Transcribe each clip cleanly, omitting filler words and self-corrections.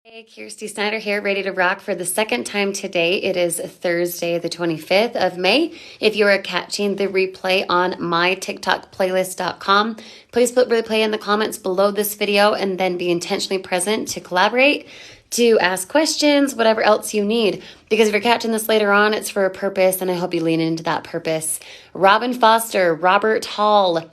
Hey, Kirsty Snyder here, ready to rock for the second time today. It is Thursday, the 25th of May. If you are catching the replay on mytiktokplaylist.com, please put replay in the comments below this video and then be intentionally present to collaborate, to ask questions, whatever else you need. Because if you're catching this later on, it's for a purpose, and I hope you lean into that purpose. Robin Foster, Robert Hall,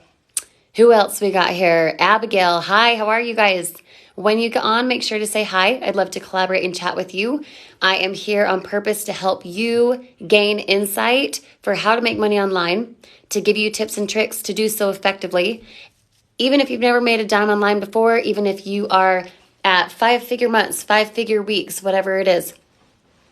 who else we got here? Abigail, hi, how are you guys? When you get on, make sure to say hi. I'd love to collaborate and chat with you. I am here on purpose to help you gain insight for how to make money online, to give you tips and tricks to do so effectively. Even if you've never made a dime online before, even if you are at 5-figure months, 5-figure weeks, whatever it is,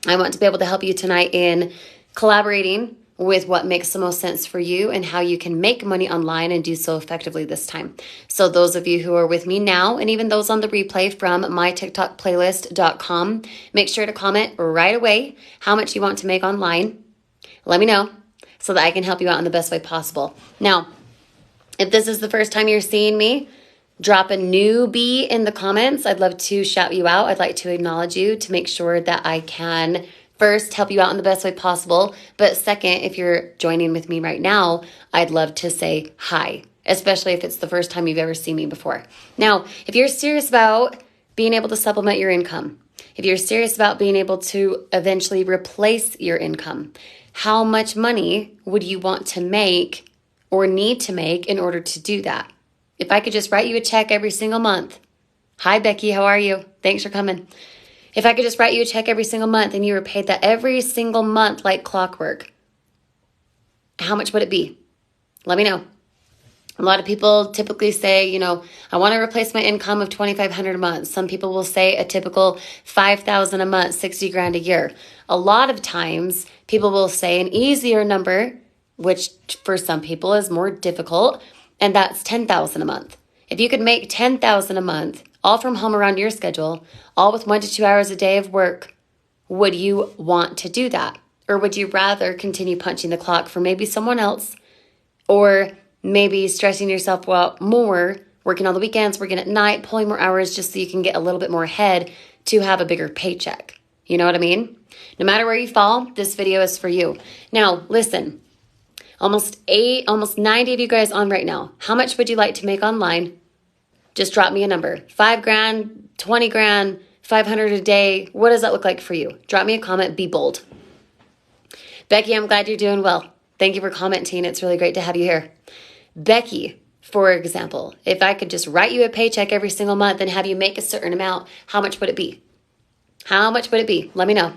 I want to be able to help you tonight in collaborating with what makes the most sense for you and how you can make money online and do so effectively this time. So those of you who are with me now, and even those on the replay from mytiktokplaylist.com, make sure to comment right away how much you want to make online. Let me know so that I can help you out in the best way possible. Now, if this is the first time you're seeing me, drop a newbie in the comments. I'd love to shout you out. I'd like to acknowledge you to make sure that I can first, help you out in the best way possible. But second, if you're joining with me right now, I'd love to say hi, especially if it's the first time you've ever seen me before. Now, if you're serious about being able to supplement your income, if you're serious about being able to eventually replace your income, how much money would you want to make or need to make in order to do that? If I could just write you a check every single month. Hi, Becky, how are you? Thanks for coming. If I could just write you a check every single month and you were paid that every single month like clockwork, how much would it be? Let me know. A lot of people typically say, I want to replace my income of $2,500 a month. Some people will say a typical $5,000 a month, $60,000 a year. A lot of times people will say an easier number, which for some people is more difficult, and that's $10,000 a month. If you could make $10,000 a month, all from home around your schedule, all with 1 to 2 hours a day of work, would you want to do that? Or would you rather continue punching the clock for maybe someone else, or maybe stressing yourself out more, working on the weekends, working at night, pulling more hours just so you can get a little bit more ahead to have a bigger paycheck? You know what I mean? No matter where you fall, this video is for you. Now, listen, almost 90 of you guys on right now. How much would you like to make online? Just drop me a number. $5,000, $20,000, $500 a day. What does that look like for you? Drop me a comment. Be bold. Becky, I'm glad you're doing well. Thank you for commenting. It's really great to have you here. Becky, for example, if I could just write you a paycheck every single month and have you make a certain amount, how much would it be? How much would it be? Let me know.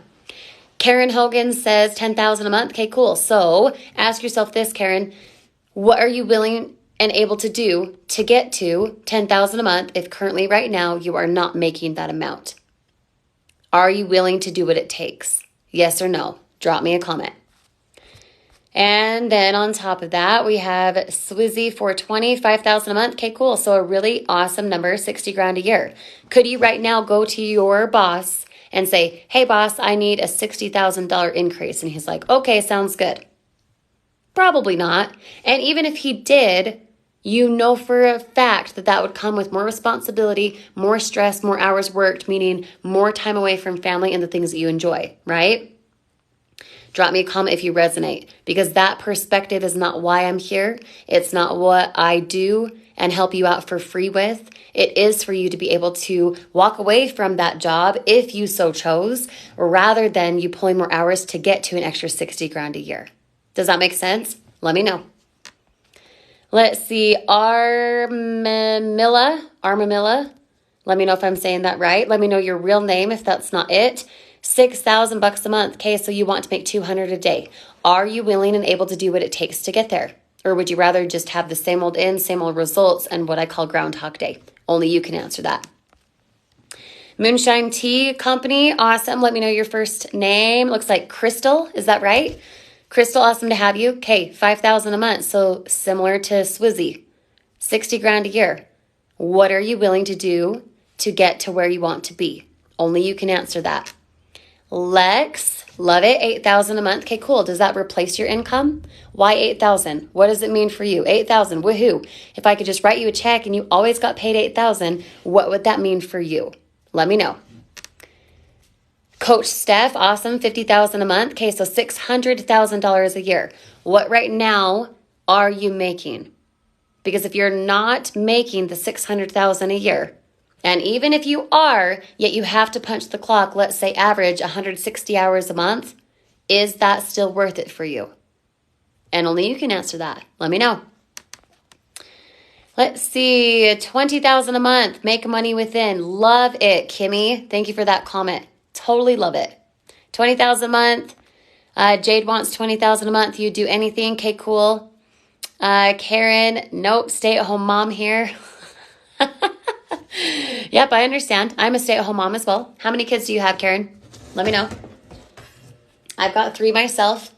Karen Hogan says $10,000 a month. Okay, cool. So ask yourself this, Karen. What are you willing and able to do to get to $10,000 a month if currently right now you are not making that amount? Are you willing to do what it takes? Yes or no? Drop me a comment. And then on top of that, we have Swizzy 420, $5,000 a month. Okay, cool. So a really awesome number, $60,000 a year. Could you right now go to your boss and say, hey boss, I need a $60,000 increase? And he's like, okay, sounds good. Probably not. And even if he did, you know for a fact that that would come with more responsibility, more stress, more hours worked, meaning more time away from family and the things that you enjoy, right? Drop me a comment if you resonate, because that perspective is not why I'm here. It's not what I do and help you out for free with. It is for you to be able to walk away from that job if you so chose, rather than you pulling more hours to get to an extra $60,000 a year. Does that make sense? Let me know. Let's see, Armamilla. Let me know if I'm saying that right. Let me know your real name if that's not it. $6,000 a month. Okay, so you want to make $200 a day. Are you willing and able to do what it takes to get there? Or would you rather just have the same old in, same old results, and what I call Groundhog Day? Only you can answer that. Moonshine Tea Company, awesome. Let me know your first name. Looks like Crystal. Is that right? Crystal, awesome to have you. Okay, $5,000 a month, so similar to Swizzy, $60,000 a year. What are you willing to do to get to where you want to be? Only you can answer that. Lex, love it, $8,000 a month. Okay, cool. Does that replace your income? Why $8,000? What does it mean for you? $8,000, woohoo. If I could just write you a check and you always got paid $8,000, what would that mean for you? Let me know. Coach Steph, awesome, $50,000 a month. Okay, so $600,000 a year. What right now are you making? Because if you're not making the $600,000 a year, and even if you are, yet you have to punch the clock, let's say average 160 hours a month, is that still worth it for you? And only you can answer that. Let me know. Let's see, $20,000 a month, make money within. Love it, Kimmy. Thank you for that comment. Totally love it. $20,000 a month. Jade wants $20,000 a month. You do anything? Okay, cool. Karen, nope, stay-at-home mom here. Yep, I understand. I'm a stay-at-home mom as well. How many kids do you have, Karen? Let me know. I've got 3 myself.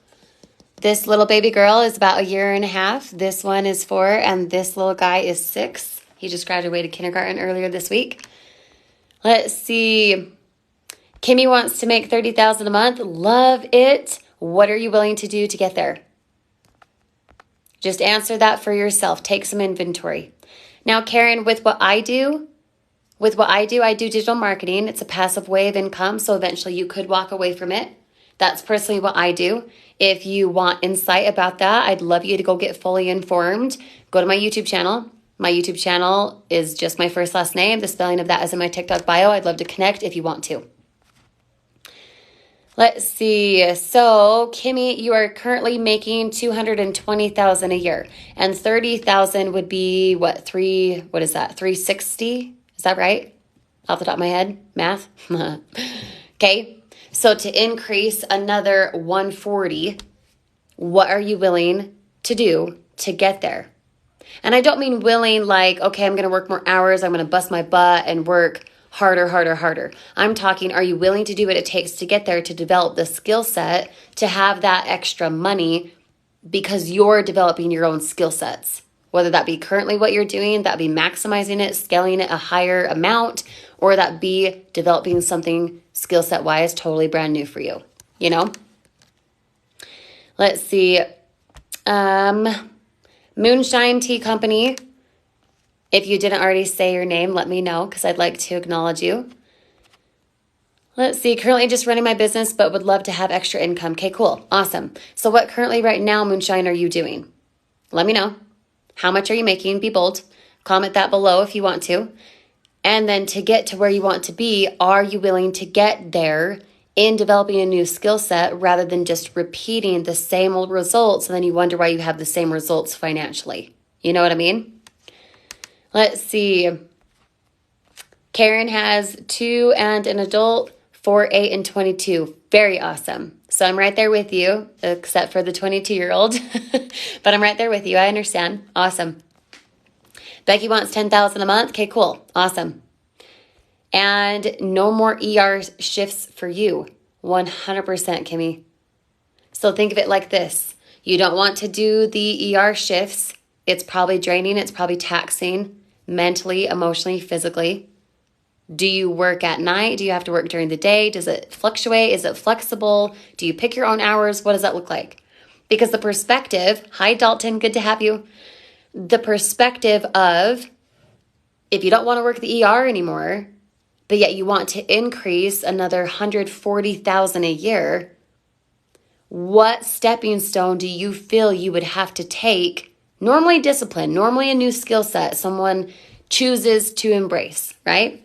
This little baby girl is about 1.5 years. This one is 4, and this little guy is 6. He just graduated kindergarten earlier this week. Let's see. Kimmy wants to make $30,000 a month. Love it. What are you willing to do to get there? Just answer that for yourself. Take some inventory. Now, Karen, with what I do, I do digital marketing. It's a passive way of income, so eventually you could walk away from it. That's personally what I do. If you want insight about that, I'd love you to go get fully informed. Go to my YouTube channel. My YouTube channel is just my first last name. The spelling of that is in my TikTok bio. I'd love to connect if you want to. Let's see. So, Kimmy, you are currently making $220,000 a year, and $30,000 would be what? What is that? 360? Is that right? Off the top of my head, math. Okay. So to increase another 140, what are you willing to do to get there? And I don't mean willing like, okay, I'm going to work more hours. I'm going to bust my butt and work harder. I'm talking, are you willing to do what it takes to get there, to develop the skill set, to have that extra money because you're developing your own skill sets? Whether that be currently what you're doing, that be maximizing it, scaling it a higher amount, or that be developing something skill set wise totally brand new for you, you know? Let's see. Moonshine Tea Company. If you didn't already say your name, let me know because I'd like to acknowledge you. Let's see. Currently just running my business, but would love to have extra income. Okay, cool. Awesome. So what currently right now, Moonshine, are you doing? Let me know. How much are you making? Be bold. Comment that below if you want to. And then to get to where you want to be, are you willing to get there in developing a new skill set rather than just repeating the same old results and then you wonder why you have the same results financially? You know what I mean? Let's see. Karen has 2 and an adult, 4, 8, and 22. Very awesome. So I'm right there with you, except for the 22-year-old. But I'm right there with you. I understand. Awesome. Becky wants $10,000 a month. Okay, cool. Awesome. And no more ER shifts for you. 100%, Kimmy. So think of it like this. You don't want to do the ER shifts. It's probably draining. It's probably taxing mentally, emotionally, physically. Do you work at night? Do you have to work during the day? Does it fluctuate? Is it flexible? Do you pick your own hours? What does that look like? Because the perspective, hi Dalton, good to have you. The perspective of if you don't want to work the ER anymore, but yet you want to increase another $140,000 a year, what stepping stone do you feel you would have to take? Normally discipline, normally a new skill set someone chooses to embrace, right?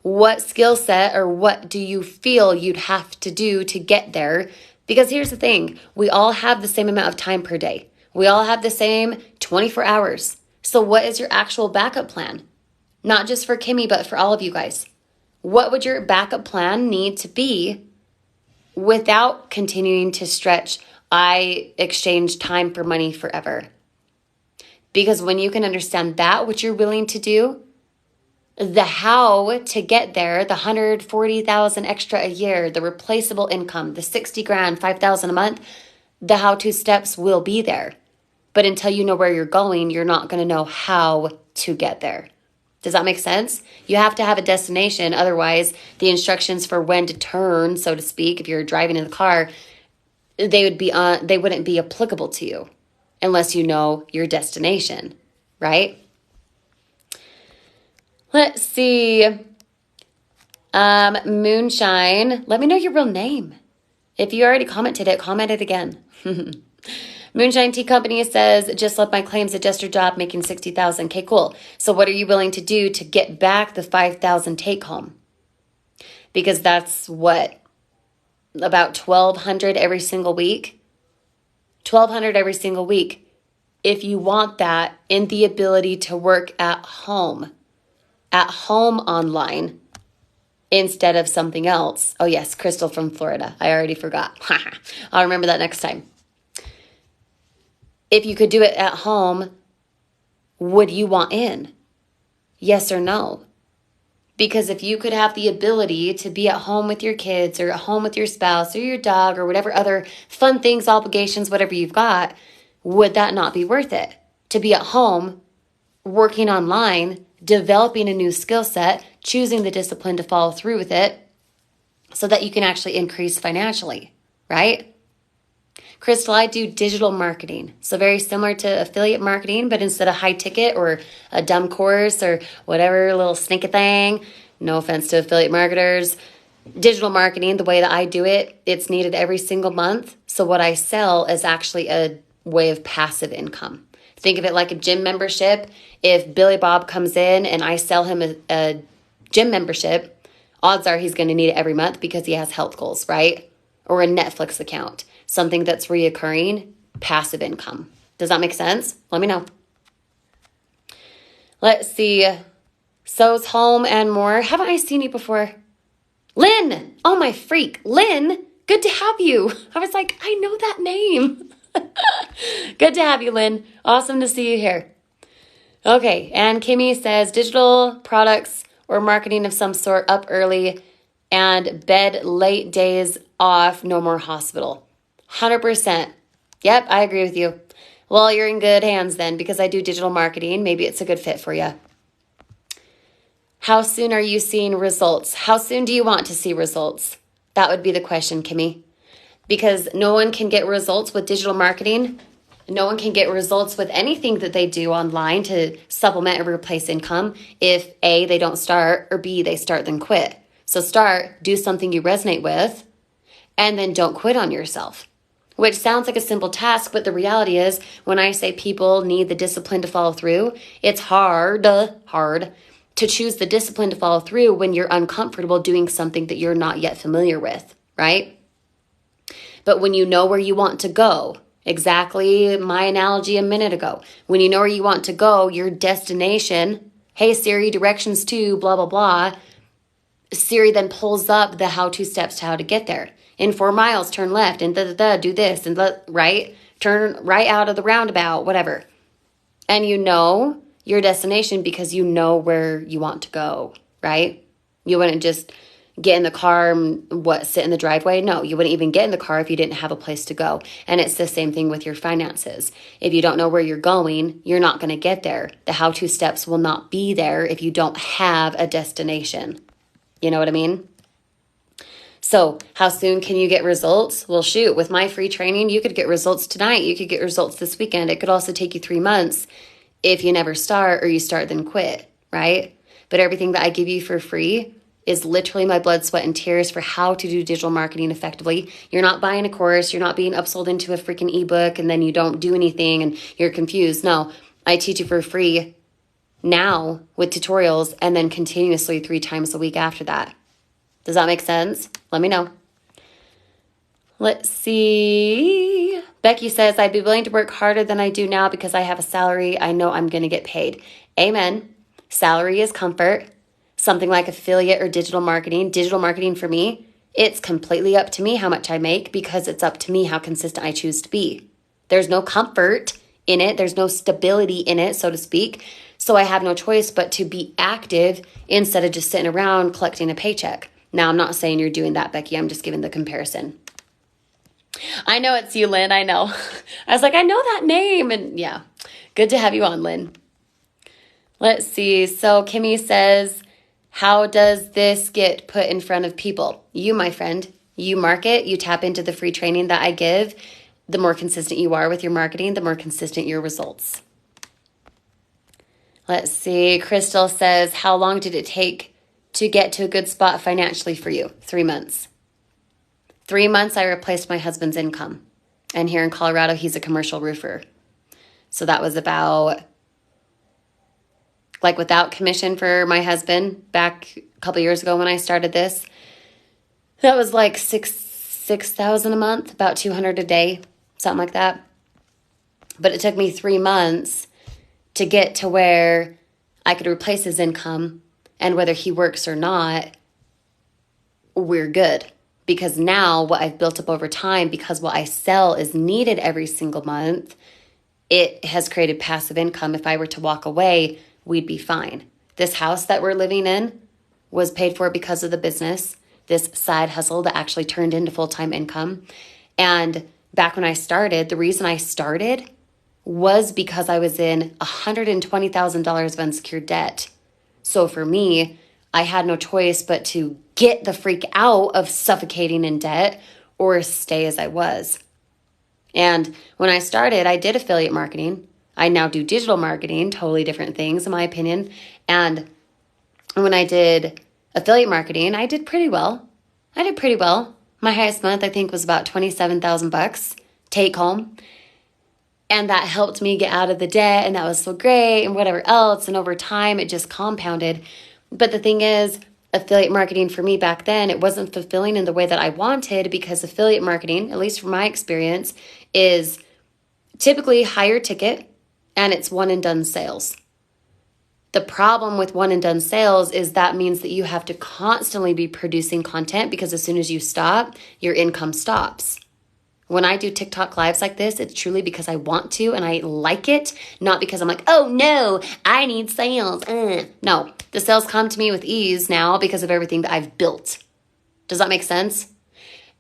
What skill set or what do you feel you'd have to do to get there? Because here's the thing, we all have the same amount of time per day. We all have the same 24 hours. So what is your actual backup plan? Not just for Kimmy, but for all of you guys. What would your backup plan need to be without continuing to stretch, I exchange time for money forever? Because when you can understand that, what you're willing to do, the how to get there, the 140,000 extra a year, the replaceable income, the 60 grand, 5,000 a month, the how-to steps will be there. But until you know where you're going, you're not going to know how to get there. Does that make sense? You have to have a destination. Otherwise, the instructions for when to turn, so to speak, if you're driving in the car, they wouldn't be applicable to you unless you know your destination, right? Let's see. Moonshine, let me know your real name. If you already commented it, comment it again. Moonshine Tea Company says, just left my claims adjuster job making $60,000. Okay, cool. So what are you willing to do to get back the $5,000 take home? Because that's what, about $1,200 every single week? $1,200 every single week. If you want that in the ability to work at home online instead of something else. Oh yes, Crystal from Florida. I already forgot. I'll remember that next time. If you could do it at home, would you want in? Yes or no? Because if you could have the ability to be at home with your kids or at home with your spouse or your dog or whatever other fun things, obligations, whatever you've got, would that not be worth it? To be at home, working online, developing a new skill set, choosing the discipline to follow through with it so that you can actually increase financially, right? Crystal, I do digital marketing. So very similar to affiliate marketing, but instead of high ticket or a dumb course or whatever little sneaky thing, no offense to affiliate marketers, digital marketing, the way that I do it, it's needed every single month. So what I sell is actually a way of passive income. Think of it like a gym membership. If Billy Bob comes in and I sell him a gym membership, odds are he's going to need it every month because he has health goals, right? Or a Netflix account. Something that's reoccurring, passive income. Does that make sense? Let me know. Let's see. So's Home and More. Haven't I seen you before? Lynn! Oh, my freak. Lynn, good to have you. I was like, I know that name. Good to have you, Lynn. Awesome to see you here. Okay, and Kimmy says, digital products or marketing of some sort, up early and bed late, days off, no more hospital. 100%. Yep, I agree with you. Well, you're in good hands then because I do digital marketing. Maybe it's a good fit for you. How soon are you seeing results? How soon do you want to see results? That would be the question, Kimmy. Because no one can get results with digital marketing. No one can get results with anything that they do online to supplement or replace income if A, they don't start, or B, they start then quit. So start, do something you resonate with, and then don't quit on yourself. Which sounds like a simple task, but the reality is when I say people need the discipline to follow through, it's hard to choose the discipline to follow through when you're uncomfortable doing something that you're not yet familiar with, right? But when you know where you want to go, exactly my analogy a minute ago, when you know where you want to go, your destination, hey Siri, directions to blah, blah, blah, Siri then pulls up the how-to steps to how to get there. In 4 miles, turn left, and do this, and right? Turn right out of the roundabout, whatever. And you know your destination because you know where you want to go, right? You wouldn't just get in the car and sit in the driveway? No, you wouldn't even get in the car if you didn't have a place to go. And it's the same thing with your finances. If you don't know where you're going, you're not going to get there. The how-to steps will not be there if you don't have a destination. You know what I mean? So how soon can you get results? Well, shoot, with my free training, you could get results tonight. You could get results this weekend. It could also take you 3 months if you never start or you start then quit, right? But everything that I give you for free is literally my blood, sweat, and tears for how to do digital marketing effectively. You're not buying a course. You're not being upsold into a freaking ebook and then you don't do anything and you're confused. No, I teach you for free now with tutorials and then continuously 3 times a week after that. Does that make sense? Let me know. Let's see. Becky says, I'd be willing to work harder than I do now because I have a salary. I know I'm going to get paid. Amen. Salary is comfort. Something like affiliate or digital marketing for me, it's completely up to me how much I make because it's up to me how consistent I choose to be. There's no comfort in it. There's no stability in it, so to speak. So I have no choice but to be active instead of just sitting around collecting a paycheck. Now, I'm not saying you're doing that, Becky. I'm just giving the comparison. I know it's you, Lynn. I know. I was like, I know that name. And yeah, good to have you on, Lynn. Let's see. So Kimmy says, how does this get put in front of people? You, my friend, you market, you tap into the free training that I give. The more consistent you are with your marketing, the more consistent your results. Let's see. Crystal says, how long did it take to get to a good spot financially for you? 3 months. 3 months, I replaced my husband's income. And here in Colorado, he's a commercial roofer. So that was about, like, without commission for my husband back a couple years ago when I started this, that was like $6,000 a month, about $200 a day, something like that. But it took me 3 months to get to where I could replace his income, and whether he works or not, we're good. Because now what I've built up over time, because what I sell is needed every single month, it has created passive income. If I were to walk away, we'd be fine. This house that we're living in was paid for because of the business, this side hustle that actually turned into full-time income. And back when I started, the reason I started was because I was in $120,000 of unsecured debt. So for me, I had no choice but to get the freak out of suffocating in debt or stay as I was. And when I started, I did affiliate marketing. I now do digital marketing, totally different things in my opinion. And when I did affiliate marketing, I did pretty well. My highest month, I think, was about $27,000 take home. And that helped me get out of the debt, and that was so great, and whatever else. And over time, it just compounded. But the thing is, affiliate marketing for me back then, it wasn't fulfilling in the way that I wanted, because affiliate marketing, at least from my experience, is typically higher ticket, and it's one and done sales. The problem with one and done sales is that means that you have to constantly be producing content, because as soon as you stop, your income stops. When I do TikTok lives like this, it's truly because I want to and I like it, not because I'm like, oh no, I need sales. No, the sales come to me with ease now because of everything that I've built. Does that make sense?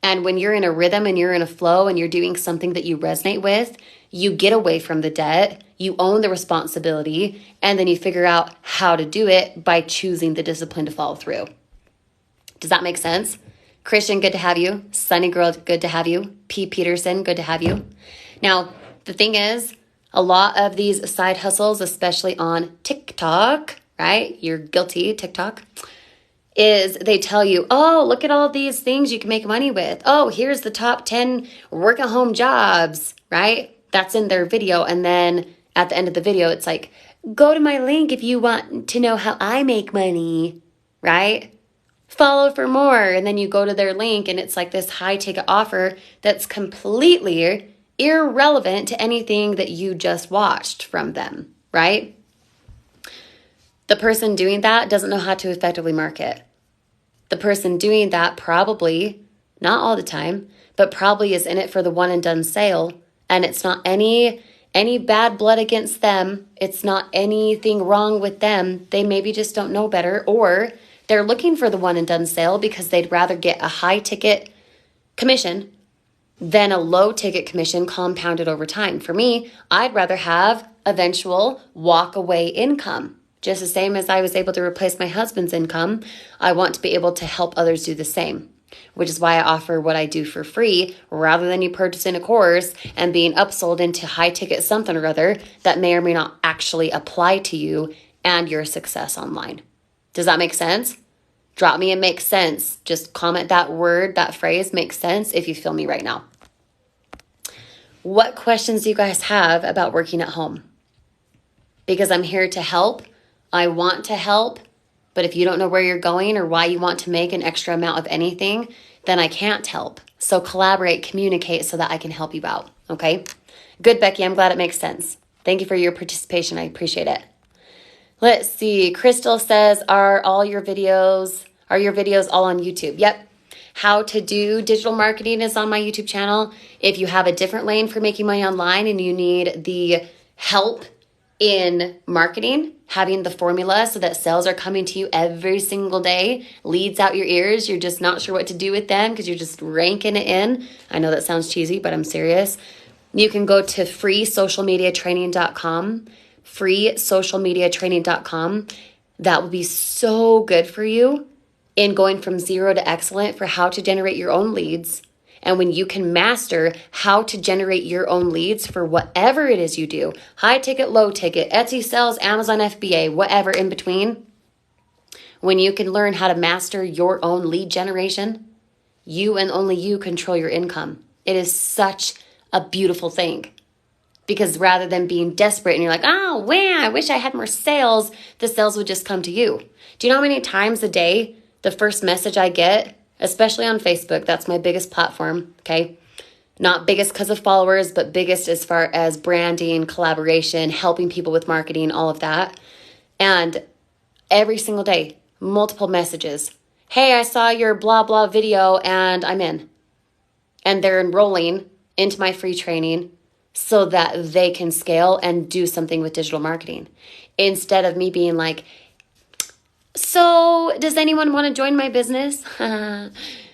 And when you're in a rhythm and you're in a flow and you're doing something that you resonate with, you get away from the debt, you own the responsibility, and then you figure out how to do it by choosing the discipline to follow through. Does that make sense? Christian, good to have you. Sunny Girl, good to have you. P. Peterson, good to have you. Now, the thing is, a lot of these side hustles, especially on TikTok, right? You're guilty, TikTok, is they tell you, oh, look at all these things you can make money with. Oh, here's the top 10 work at home jobs, right? That's in their video. And then at the end of the video, it's like, go to my link if you want to know how I make money, right? Follow for more. And then you go to their link and it's like this high ticket offer that's completely irrelevant to anything that you just watched from them, right? The person doing that doesn't know how to effectively market. The person doing that probably, not all the time, but probably is in it for the one and done sale. And it's not any bad blood against them. It's not anything wrong with them. They maybe just don't know better, or they're looking for the one and done sale because they'd rather get a high ticket commission than a low ticket commission compounded over time. For me, I'd rather have eventual walk away income. Just the same as I was able to replace my husband's income, I want to be able to help others do the same, which is why I offer what I do for free rather than you purchasing a course and being upsold into high ticket something or other that may or may not actually apply to you and your success online. Does that make sense? Drop me a makes sense. Just comment that word, that phrase, makes sense, if you feel me right now. What questions do you guys have about working at home? Because I'm here to help. I want to help. But if you don't know where you're going or why you want to make an extra amount of anything, then I can't help. So collaborate, communicate so that I can help you out. Okay? Good, Becky. I'm glad it makes sense. Thank you for your participation. I appreciate it. Let's see. Crystal says, are your videos all on YouTube? Yep. How to do digital marketing is on my YouTube channel. If you have a different lane for making money online and you need the help in marketing, having the formula so that sales are coming to you every single day, leads out your ears, you're just not sure what to do with them because you're just ranking it in. I know that sounds cheesy, but I'm serious. You can go to freesocialmediatraining.com. freesocialmediatraining.com. That will be so good for you in going from zero to excellent for how to generate your own leads. And when you can master how to generate your own leads for whatever it is you do, high ticket, low ticket, Etsy sales, Amazon FBA, whatever in between, When you can learn how to master your own lead generation, you and only you control your income. It is such a beautiful thing. Because rather than being desperate and you're like, oh, man, I wish I had more sales, the sales would just come to you. Do you know how many times a day the first message I get, especially on Facebook, that's my biggest platform, okay? Not biggest because of followers, but biggest as far as branding, collaboration, helping people with marketing, all of that. And every single day, multiple messages. Hey, I saw your blah, blah video and I'm in. And they're enrolling into my free training so that they can scale and do something with digital marketing. Instead of me being like, so does anyone want to join my business?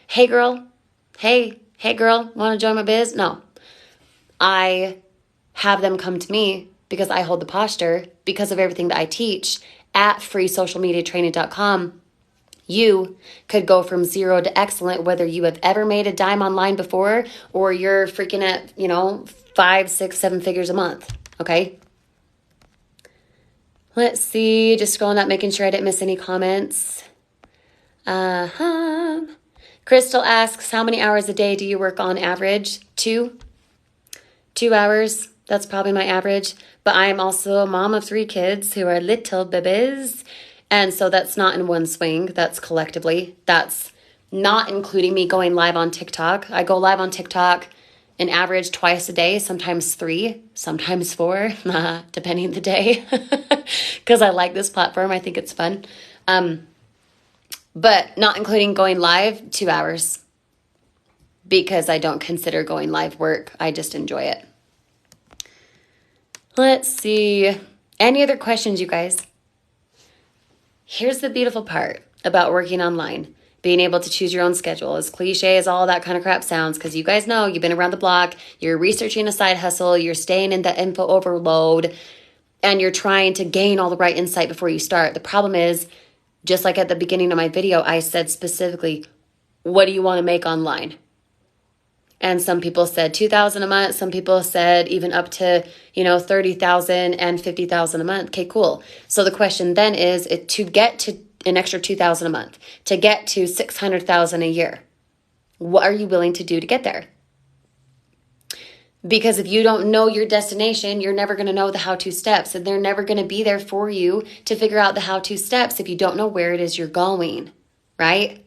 Hey, girl. Hey, girl, want to join my biz? No. I have them come to me because I hold the posture because of everything that I teach at freesocialmediatraining.com. You could go from 0 to excellent, whether you have ever made a dime online before or you're freaking at, 5, 6, 7 figures a month. Okay. Let's see. Just scrolling up, making sure I didn't miss any comments. Crystal asks, how many hours a day do you work on average? 2 hours. That's probably my average. But I am also a mom of 3 kids who are little babies. And so that's not in one swing. That's collectively. That's not including me going live on TikTok. I go live on TikTok an average twice a day, sometimes 3, sometimes 4, depending the day. Because I like this platform. I think it's fun. But not including going live, 2 hours. Because I don't consider going live work. I just enjoy it. Let's see. Any other questions, you guys? Here's the beautiful part about working online. Being able to choose your own schedule. As cliche as all that kind of crap sounds, because you guys know, you've been around the block, you're researching a side hustle, you're staying in the info overload, and you're trying to gain all the right insight before you start. The problem is, just like at the beginning of my video, I said specifically, what do you want to make online? And some people said $2,000 a month. Some people said even up to, $30,000 and $50,000 a month. Okay, cool. So the question then is to get to an extra $2,000 a month, to get to $600,000 a year. What are you willing to do to get there? Because if you don't know your destination, you're never going to know the how-to steps, and they're never going to be there for you to figure out the how-to steps if you don't know where it is you're going, right?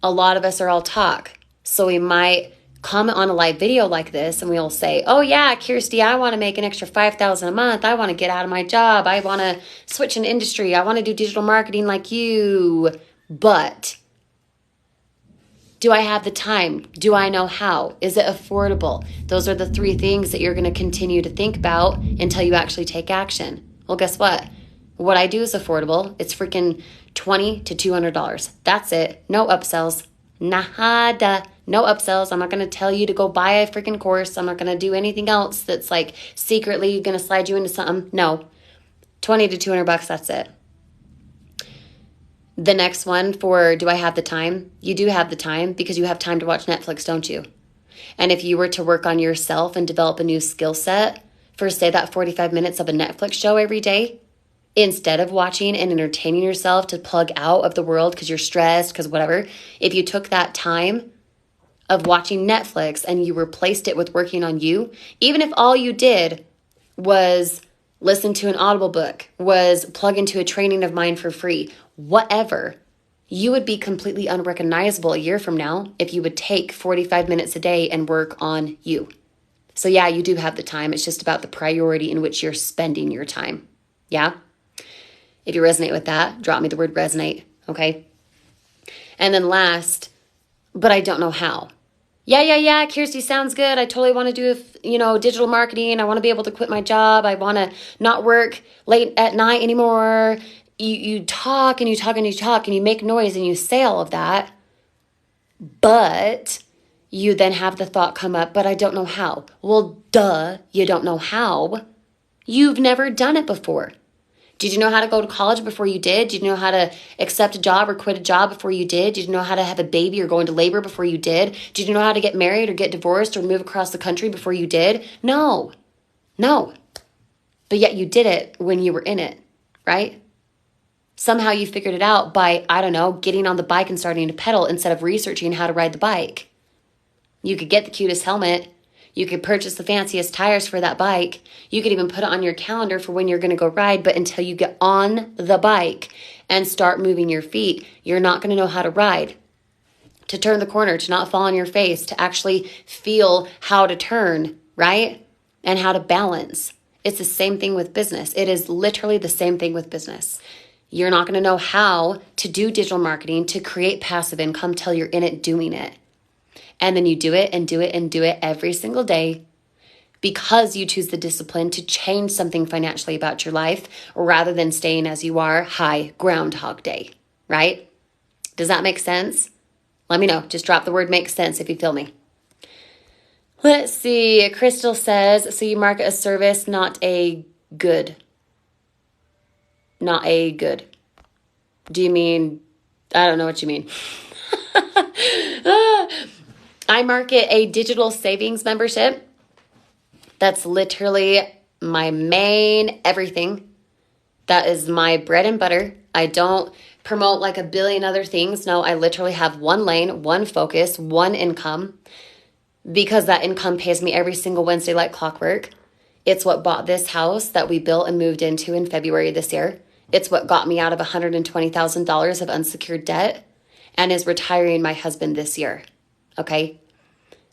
A lot of us are all talk. So we might comment on a live video like this and we'll say, oh yeah, Kirsty, I want to make an extra $5,000 a month. I want to get out of my job. I want to switch an industry. I want to do digital marketing like you. But do I have the time? Do I know how? Is it affordable? Those are the 3 things that you're going to continue to think about until you actually take action. Well, guess what? What I do is affordable. It's freaking $20 to $200. That's it. No upsells. Nada. No upsells. I'm not going to tell you to go buy a freaking course. I'm not going to do anything else that's like secretly going to slide you into something. No. $20 to $200, that's it. The next one for do I have the time? You do have the time because you have time to watch Netflix, don't you? And if you were to work on yourself and develop a new skill set for, say, that 45 minutes of a Netflix show every day, instead of watching and entertaining yourself to plug out of the world because you're stressed, because whatever, if you took that time of watching Netflix and you replaced it with working on you, even if all you did was listen to an Audible book, was plug into a training of mine for free, whatever, you would be completely unrecognizable a year from now if you would take 45 minutes a day and work on you. So yeah, you do have the time. It's just about the priority in which you're spending your time. Yeah? If you resonate with that, drop me the word resonate, okay? And then last, but I don't know how. Yeah, Kirsty, sounds good. I totally want to do, digital marketing. I want to be able to quit my job. I want to not work late at night anymore. You talk and you talk and you talk and you make noise and you say all of that. But you then have the thought come up, but I don't know how. Well, duh, you don't know how. You've never done it before. Did you know how to go to college before you did? Did you know how to accept a job or quit a job before you did? Did you know how to have a baby or go into labor before you did? Did you know how to get married or get divorced or move across the country before you did? No. But yet you did it when you were in it, right? Somehow you figured it out by, I don't know, getting on the bike and starting to pedal instead of researching how to ride the bike. You could get the cutest helmet. You could purchase the fanciest tires for that bike. You could even put it on your calendar for when you're going to go ride. But until you get on the bike and start moving your feet, you're not going to know how to ride, to turn the corner, to not fall on your face, to actually feel how to turn, right? And how to balance. It's the same thing with business. It is literally the same thing with business. You're not going to know how to do digital marketing to create passive income till you're in it doing it. And then you do it and do it and do it every single day because you choose the discipline to change something financially about your life rather than staying as you are, high Groundhog Day, right? Does that make sense? Let me know. Just drop the word makes sense if you feel me. Let's see. Crystal says, so you market a service, not a good. Not a good. Do you mean, I don't know what you mean. I market a digital savings membership. That's literally my main everything. That is my bread and butter. I don't promote like a billion other things. No, I literally have one lane, one focus, one income, because that income pays me every single Wednesday like clockwork. It's what bought this house that we built and moved into in February this year. It's what got me out of $120,000 of unsecured debt and is retiring my husband this year. Okay?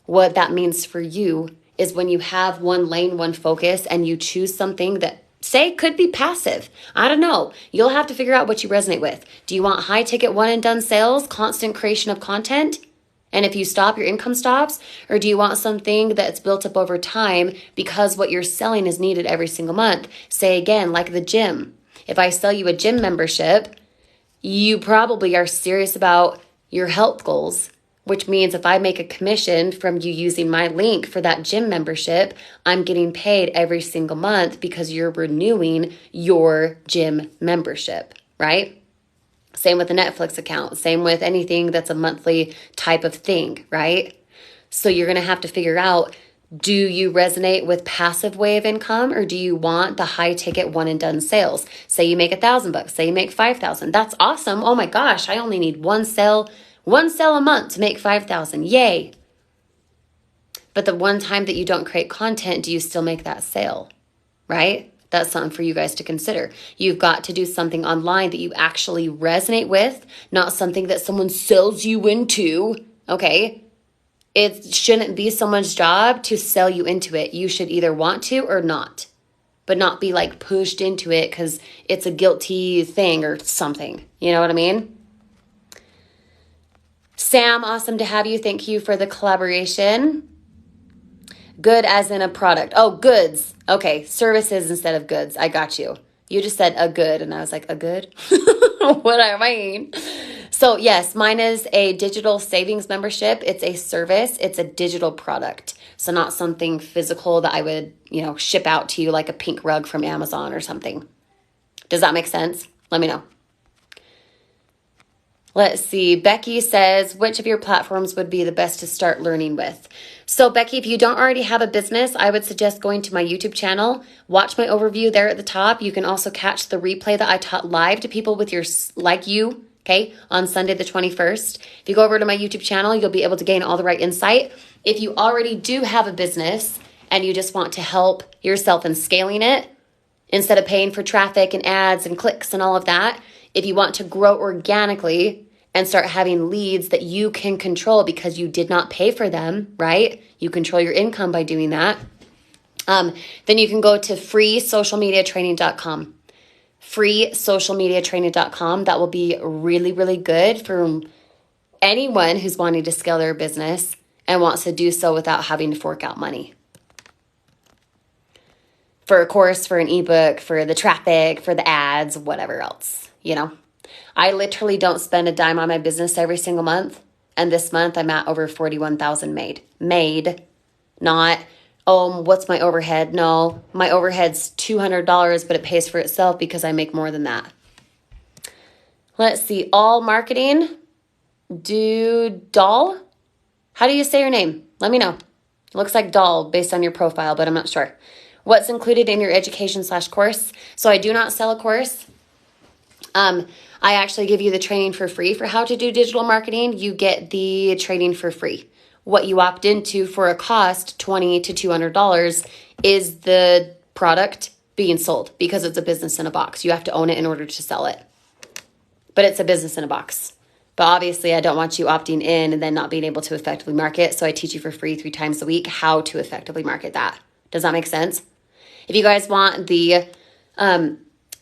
What that means for you is when you have one lane, one focus, and you choose something that, say, could be passive. I don't know. You'll have to figure out what you resonate with. Do you want high ticket one and done sales, constant creation of content? And if you stop, your income stops? Or do you want something that's built up over time because what you're selling is needed every single month? Say again, like the gym. If I sell you a gym membership, you probably are serious about your health goals, which means if I make a commission from you using my link for that gym membership, I'm getting paid every single month because you're renewing your gym membership, right? Same with the Netflix account. Same with anything that's a monthly type of thing, right? So you're going to have to figure out, do you resonate with passive way of income or do you want the high ticket one and done sales? Say you make $1,000, say you make 5,000. That's awesome. Oh my gosh, I only need one sale a month to make 5,000. Yay. But the one time that you don't create content, do you still make that sale? Right? That's something for you guys to consider. You've got to do something online that you actually resonate with, not something that someone sells you into. Okay? It shouldn't be someone's job to sell you into it. You should either want to or not, but not be like pushed into it because it's a guilty thing or something. You know what I mean? Sam, awesome to have you. Thank you for the collaboration. Good as in a product. Oh, goods. Okay, services instead of goods. I got you. You just said a good, and I was like, a good? What do I mean? So yes, mine is a digital savings membership. It's a service. It's a digital product. So not something physical that I would, ship out to you like a pink rug from Amazon or something. Does that make sense? Let me know. Let's see. Becky says, which of your platforms would be the best to start learning with? So Becky, if you don't already have a business, I would suggest going to my YouTube channel. Watch my overview there at the top. You can also catch the replay that I taught live to people with like you, okay, on Sunday the 21st. If you go over to my YouTube channel, you'll be able to gain all the right insight. If you already do have a business and you just want to help yourself in scaling it, instead of paying for traffic and ads and clicks and all of that, if you want to grow organically and start having leads that you can control because you did not pay for them, right? You control your income by doing that. Then you can go to freesocialmediatraining.com. Freesocialmediatraining.com. That will be really, really good for anyone who's wanting to scale their business and wants to do so without having to fork out money. For a course, for an ebook, for the traffic, for the ads, whatever else, I literally don't spend a dime on my business every single month. And this month I'm at over 41,000 made. Not, what's my overhead? No, my overhead's $200, but it pays for itself because I make more than that. Let's see. All marketing. Doll. How do you say your name? Let me know. It looks like doll based on your profile, but I'm not sure. What's included in your education/course? So I do not sell a course. I actually give you the training for free for how to do digital marketing. You get the training for free. What you opt into for a cost, $20 to $200, is the product being sold because it's a business in a box. You have to own it in order to sell it. But it's a business in a box. But obviously, I don't want you opting in and then not being able to effectively market. So I teach you for free 3 times a week how to effectively market that. Does that make sense? If you guys want the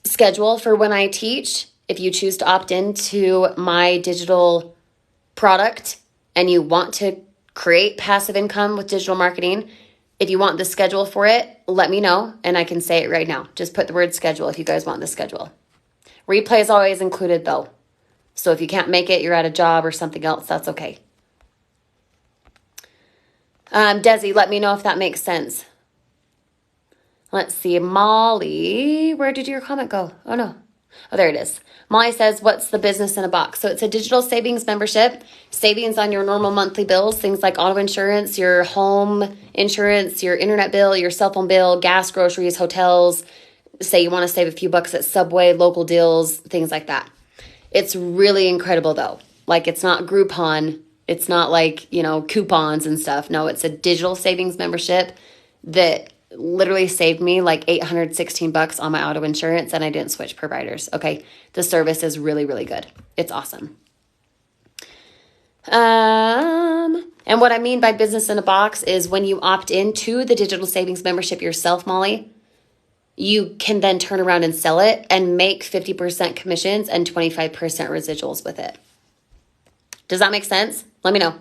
schedule for when I teach, if you choose to opt into my digital product and you want to create passive income with digital marketing, if you want the schedule for it, let me know and I can say it right now. Just put the word schedule if you guys want the schedule. Replay is always included though. So if you can't make it, you're at a job or something else, that's okay. Desi, let me know if that makes sense. Let's see, Molly, where did your comment go? Oh no. Oh, there it is. Molly says, what's the business in a box? So it's a digital savings membership, savings on your normal monthly bills, things like auto insurance, your home insurance, your internet bill, your cell phone bill, gas, groceries, hotels. Say you want to save a few bucks at Subway, local deals, things like that. It's really incredible though. Like it's not Groupon. It's not like, coupons and stuff. No, it's a digital savings membership that literally saved me like $816 on my auto insurance and I didn't switch providers. Okay. The service is really, really good. It's awesome. And what I mean by business in a box is when you opt into the digital savings membership yourself, Molly, you can then turn around and sell it and make 50% commissions and 25% residuals with it. Does that make sense? Let me know.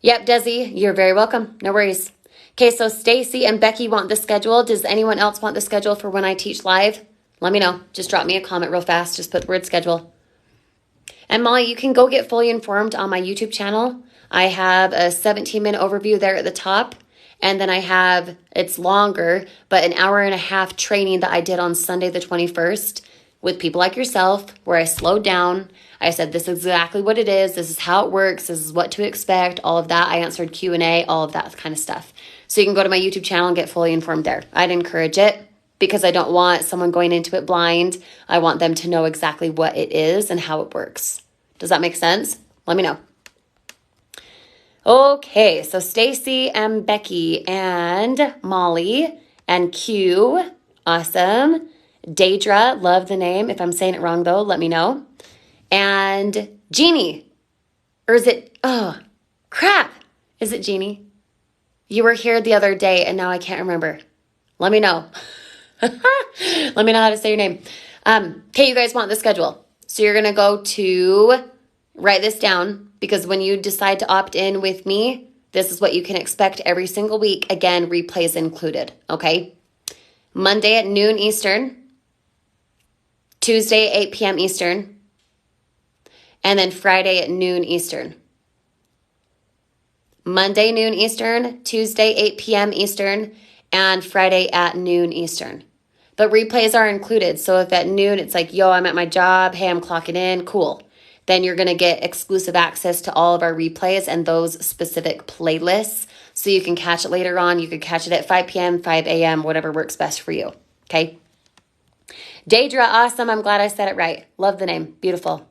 Yep, Desi, you're very welcome. No worries. Okay, so Stacy and Becky want the schedule. Does anyone else want the schedule for when I teach live? Let me know. Just drop me a comment real fast. Just put the word schedule. And Molly, you can go get fully informed on my YouTube channel. I have a 17-minute overview there at the top. And then I have, it's longer, but an hour and a half training that I did on Sunday the 21st with people like yourself, where I slowed down. I said, this is exactly what it is. This is how it works. This is what to expect. All of that. I answered Q&A, all of that kind of stuff. So you can go to my YouTube channel and get fully informed there. I'd encourage it because I don't want someone going into it blind. I want them to know exactly what it is and how it works. Does that make sense? Let me know. Okay, so Stacy and Becky and Molly and Q, awesome. Daedra, love the name. If I'm saying it wrong though, let me know. And Jeannie, or is it, oh, crap. Is it Jeannie? You were here the other day and now I can't remember. Let me know. Let me know how to say your name. Okay, you guys want the schedule. So you're going to go to, write this down, because when you decide to opt in with me, this is what you can expect every single week. Again, replays included, okay? Monday at noon Eastern, Tuesday at 8 p.m. Eastern, and then Friday at noon Eastern. Monday, noon Eastern, Tuesday, 8 p.m. Eastern, and Friday at noon Eastern. But replays are included. So if at noon it's like, yo, I'm at my job, hey, I'm clocking in, cool. Then you're going to get exclusive access to all of our replays and those specific playlists. So you can catch it later on. You could catch it at 5 p.m., 5 a.m., whatever works best for you. Okay? Daedra, awesome. I'm glad I said it right. Love the name. Beautiful.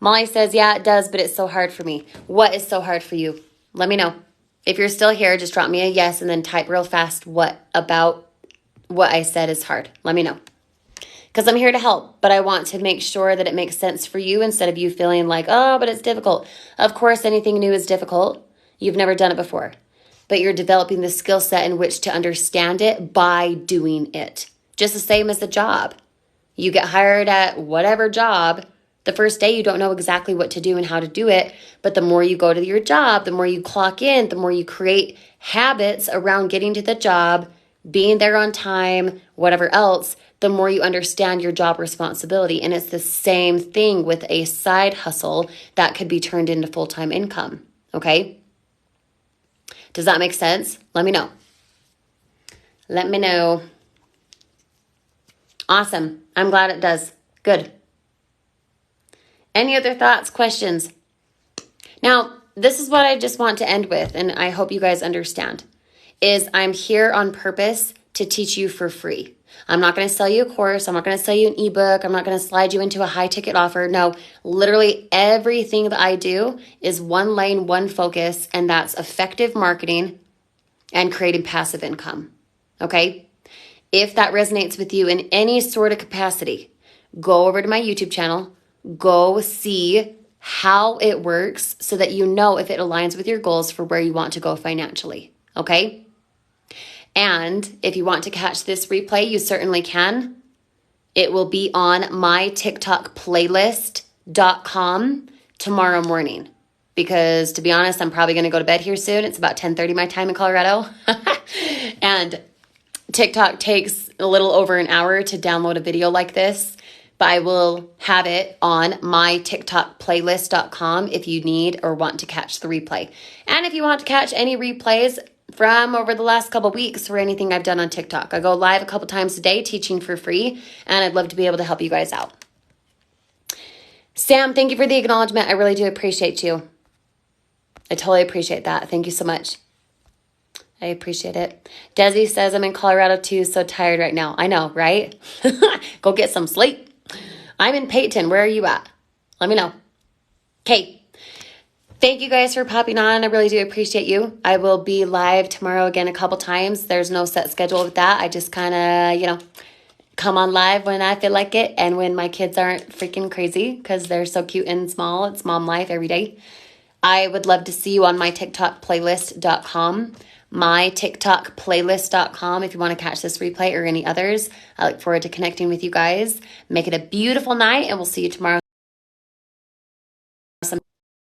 Molly says, yeah, it does, but it's so hard for me. What is so hard for you? Let me know. If you're still here, just drop me a yes and then type real fast what about what I said is hard. Let me know. Because I'm here to help, but I want to make sure that it makes sense for you instead of you feeling like, oh, but it's difficult. Of course, anything new is difficult. You've never done it before. But you're developing the skill set in which to understand it by doing it. Just the same as a job. You get hired at whatever job. The first day, you don't know exactly what to do and how to do it. But the more you go to your job, the more you clock in, the more you create habits around getting to the job, being there on time, whatever else, the more you understand your job responsibility. And it's the same thing with a side hustle that could be turned into full-time income. Okay? Does that make sense? Let me know. Let me know. Awesome. I'm glad it does. Good. Any other thoughts, questions? Now, this is what I just want to end with, and I hope you guys understand, is I'm here on purpose to teach you for free. I'm not going to sell you a course. I'm not going to sell you an ebook. I'm not going to slide you into a high ticket offer. No, literally everything that I do is one lane, one focus, and that's effective marketing and creating passive income. Okay? If that resonates with you in any sort of capacity, go over to my YouTube channel, go see how it works so that you know if it aligns with your goals for where you want to go financially. Okay? And if you want to catch this replay, you certainly can. It will be on my TikTok playlist.com tomorrow morning. Because to be honest, I'm probably going to go to bed here soon. It's about 10:30 my time in Colorado. And TikTok takes a little over an hour to download a video like this. But I will have it on my TikTok playlist.com if you need or want to catch the replay. And if you want to catch any replays from over the last couple weeks for anything I've done on TikTok. I go live a couple times a day teaching for free, and I'd love to be able to help you guys out. Sam, thank you for the acknowledgement. I really do appreciate you. I totally appreciate that. Thank you so much. I appreciate it. Desi says, I'm in Colorado too, so tired right now. I know, right? Go get some sleep. I'm in Peyton. Where are you at? Let me know. Okay. Thank you guys for popping on. I really do appreciate you. I will be live tomorrow again a couple times. There's no set schedule with that. I just kind of, come on live when I feel like it and when my kids aren't freaking crazy because they're so cute and small. It's mom life every day. I would love to see you on my TikTok playlist.com. My TikTok playlist.com if you want to catch this replay or any others. I look forward to connecting with you guys. Make it a beautiful night and we'll see you tomorrow.